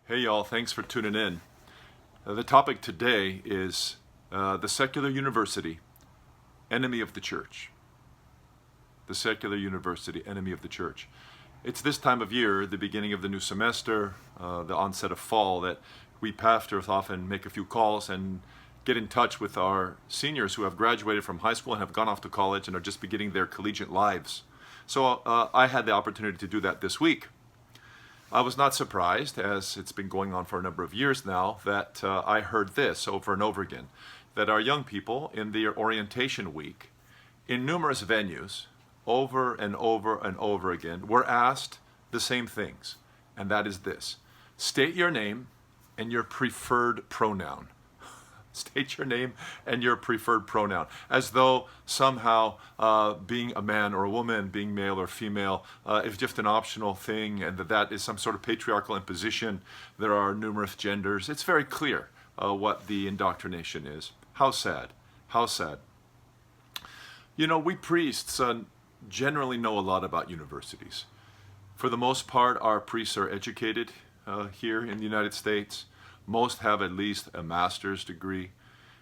Hey y'all, thanks for tuning in. The topic today is the secular university, enemy of the church. The secular university, enemy of the church. It's this time of year, the beginning of the new semester, the onset of fall, that we pastors often make a few calls and get in touch with our seniors who have graduated from high school and have gone off to college and are just beginning their collegiate lives. So I had the opportunity to do that this week. I was not surprised, as it's been going on for a number of years now, that I heard this over and over again, that our young people in their orientation week, in numerous venues, over and over and over again, were asked the same things, and that is this: state your name and your preferred pronoun. State your name and your preferred pronoun, as though somehow being a man or a woman, being male or female, is just an optional thing, and that is some sort of patriarchal imposition. There are numerous genders. It's very clear what the indoctrination is. How sad. How sad. You know, we priests generally know a lot about universities. For the most part, our priests are educated here in the United States. Most have at least a master's degree.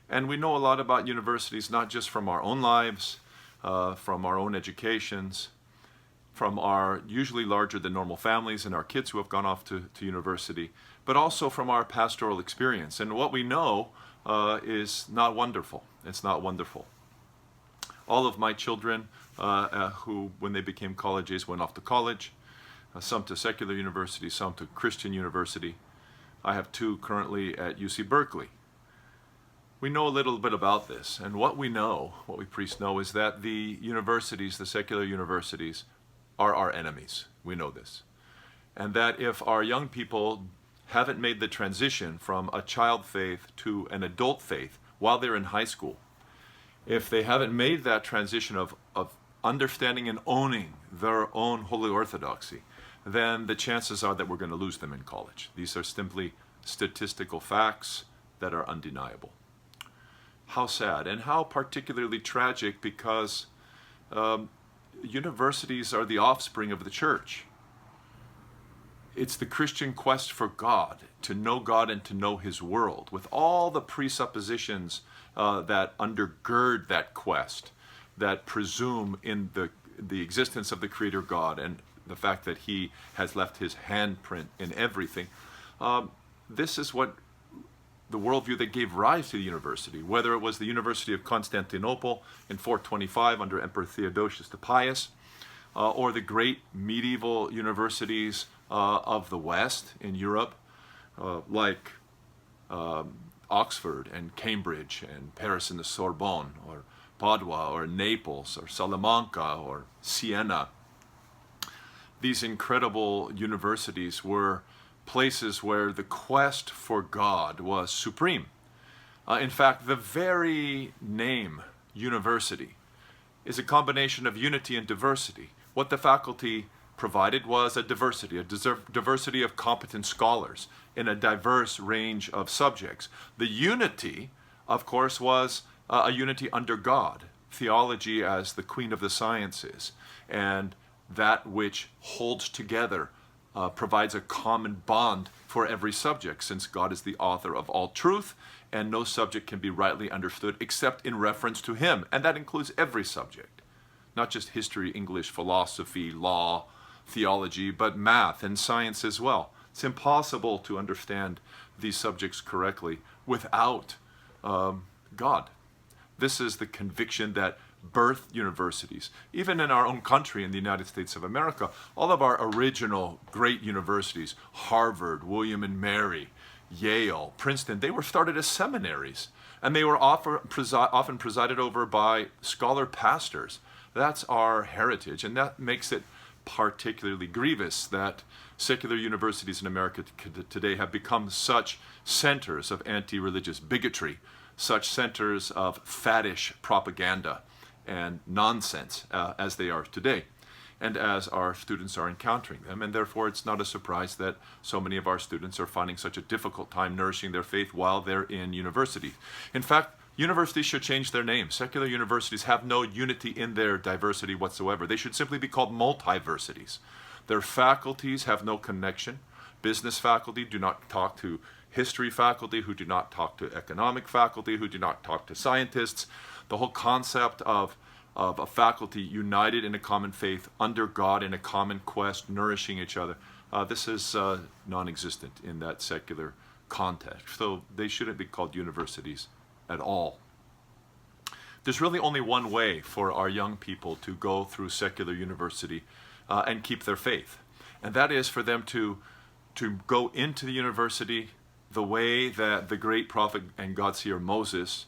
And we know a lot about universities, not just from our own lives, from our own educations, from our usually larger than normal families and our kids who have gone off to university, but also from our pastoral experience. And what we know is not wonderful. It's not wonderful. All of my children who, when they became college age, went off to college, some to secular university, some to Christian university. I have two currently at UC Berkeley. We know a little bit about this, and what we priests know, is that the universities, the secular universities, are our enemies. We know this. And that if our young people haven't made the transition from a child faith to an adult faith while they're in high school, if they haven't made that transition of understanding and owning their own holy orthodoxy, then the chances are that we're going to lose them in college. These are simply statistical facts that are undeniable. How sad, and how particularly tragic, because universities are the offspring of the church. It's the Christian quest for God, to know God and to know His world, with all the presuppositions that undergird that quest, that presume in the existence of the Creator God and the fact that He has left His handprint in everything. This is what the worldview that gave rise to the university, whether it was the University of Constantinople in 425 under Emperor Theodosius the Pious, or the great medieval universities of the West in Europe, like Oxford and Cambridge and Paris and the Sorbonne, or Padua or Naples or Salamanca or Siena. These incredible universities were places where the quest for God was supreme. In fact, the very name university is a combination of unity and diversity. What the faculty provided was a diversity of competent scholars in a diverse range of subjects. The unity, of course, was a unity under God, theology as the queen of the sciences, and that which holds together provides a common bond for every subject, since God is the author of all truth, and no subject can be rightly understood except in reference to Him. And that includes every subject, not just history, English, philosophy, law, theology, but math and science as well. It's impossible to understand these subjects correctly without God. This is the conviction that birthed universities. Even in our own country, in the United States of America, all of our original great universities, Harvard, William and Mary, Yale, Princeton, they were started as seminaries, and they were often presided over by scholar pastors. That's our heritage, and that makes it particularly grievous that secular universities in America today have become such centers of anti-religious bigotry, such centers of faddish propaganda and nonsense as they are today, and as our students are encountering them. And therefore, it's not a surprise that so many of our students are finding such a difficult time nourishing their faith while they're in university. In fact, universities should change their name. Secular universities have no unity in their diversity whatsoever. They should simply be called multiversities. Their faculties have no connection business faculty do not talk to history faculty, who do not talk to economic faculty, who do not talk to scientists. The whole concept of a faculty united in a common faith, under God, in a common quest, nourishing each other, this is non-existent in that secular context. So they shouldn't be called universities at all. There's really only one way for our young people to go through secular university and keep their faith. And that is for them to go into the university the way that the great prophet and God-seer Moses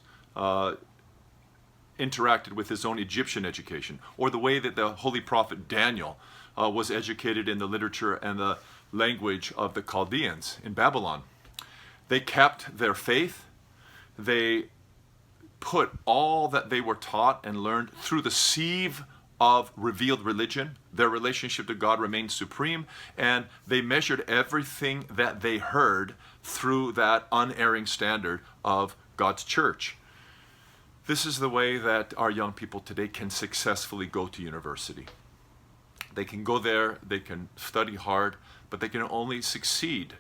interacted with his own Egyptian education, or the way that the holy prophet Daniel was educated in the literature and the language of the Chaldeans in Babylon. They kept their faith. They put all that they were taught and learned through the sieve of revealed religion. Their relationship to God remained supreme, and they measured everything that they heard through that unerring standard of God's church. This is the way that our young people today can successfully go to university. They can go there, they can study hard, but they can only succeed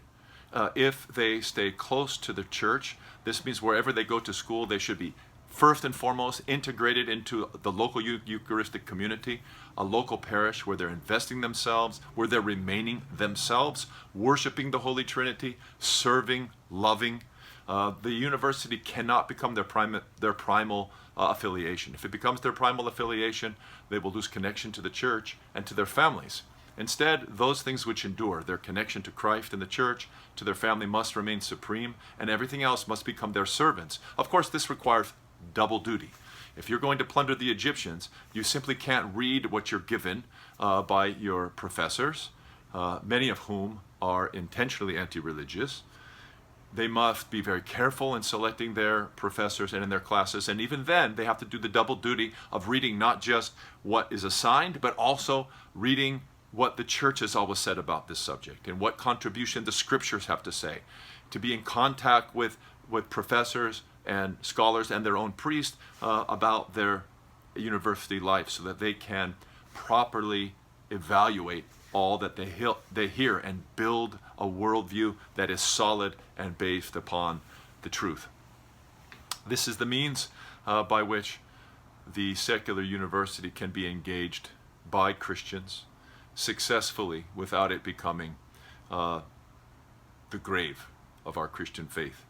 if they stay close to the church. This means wherever they go to school, they should be first and foremost integrated into the local Eucharistic community, a local parish where they're investing themselves, where they're remaining themselves, worshiping the Holy Trinity, serving, loving. The university cannot become their primal affiliation. If it becomes their primal affiliation, they will lose connection to the church and to their families. Instead, those things which endure, their connection to Christ and the church, to their family, must remain supreme, and everything else must become their servants. Of course, this requires double duty. If you're going to plunder the Egyptians, you simply can't read what you're given by your professors, many of whom are intentionally anti-religious. They must be very careful in selecting their professors and in their classes, and even then they have to do the double duty of reading not just what is assigned, but also reading what the church has always said about this subject and what contribution the scriptures have to say, to be in contact with professors and scholars and their own priests about their university life, so that they can properly evaluate all that they hear and build a worldview that is solid and based upon the truth. This is the means by which the secular university can be engaged by Christians successfully without it becoming the grave of our Christian faith.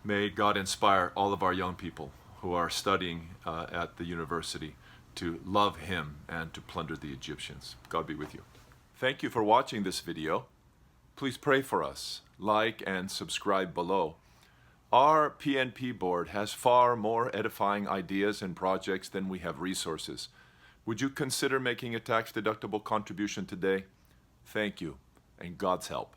May God inspire all of our young people who are studying at the university to love Him and to plunder the Egyptians. God be with you. Thank you for watching this video. Please pray for us. Like and subscribe below. Our PNP board has far more edifying ideas and projects than we have resources. Would you consider making a tax-deductible contribution today? Thank you, and God's help.